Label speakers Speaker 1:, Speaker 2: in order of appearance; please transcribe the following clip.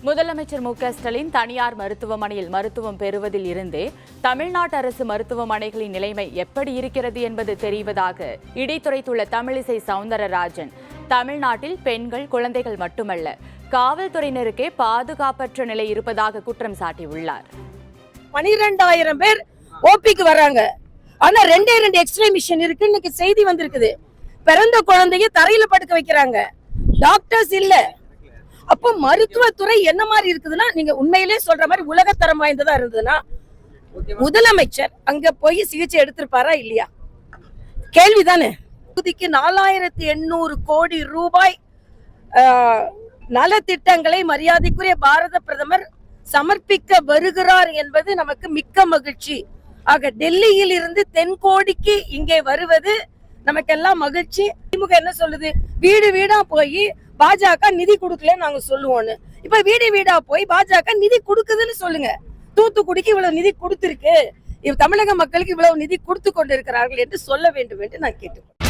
Speaker 1: முதலமைச்சர் மு.க.ஸ்டாலின் தனியார் மருத்துவமனையில் மருத்துவம் பெறுவதில் இருந்தே தமிழ்நாட்டு அரசு மருத்துவமனைகளின் நிலைமை எப்படி இருக்கிறது என்பது தெரிவதாக இடைத்துரைத்துள்ள தமிழிசை சவுந்தரராஜன், தமிழ்நாட்டில் பெண்கள், குழந்தைகள் மட்டுமல்ல, காவல்துறையினருக்கே பாதுகாப்பற்ற நிலை இருப்பதாக குற்றம் சாட்டியுள்ளார்.
Speaker 2: 12,000 பேர் ஓபிக்கு வராங்க. ஆனா 2 எக்ஸ்ரே மிஷின் இருக்கு. இன்னைக்கு செய்தி வந்திருக்குது, பிறந்த குழந்தைய தரையில படுக்க வைக்கிறாங்க, டாக்டர்ஸ் இல்ல. அப்போ மருத்துவத்துறை என்ன மாதிரி இருக்குதுன்னா, நீங்க உண்மையிலே சொல்ற மாதிரி உலகத்தரம் வாய்ந்ததா இருந்ததுன்னா முதலமைச்சர் அங்க போய் சிகிச்சை எடுத்திருப்பாரா இல்லையா? கேள்விதானே. 4,800 கோடி ரூபாய் நலத்திட்டங்களை மரியாதைக்குரிய பாரத பிரதமர் சமர்ப்பிக்க வருகிறார் என்பது நமக்கு மிக்க மகிழ்ச்சி. ஆக டெல்லியில் இருந்து தென்கோடிக்கு இங்கே வருவது நமக்கெல்லாம் மகிழ்ச்சி. திமுக என்ன சொல்லுது? வீடு வீடா போய் பாஜக நிதி கொடுக்கலன்னு நாங்க சொல்லுவோம்னு. இப்ப வீடு வீடா போய் பாஜக நிதி கொடுக்குதுன்னு சொல்லுங்க. தூத்துக்குடிக்கு இவ்வளவு நிதி கொடுத்திருக்கு, தமிழக மக்களுக்கு இவ்வளவு நிதி கொடுத்து கொண்டிருக்கிறார்கள் என்று சொல்ல வேண்டும் என்று நான் கேட்டுக்கொள்கிறேன்.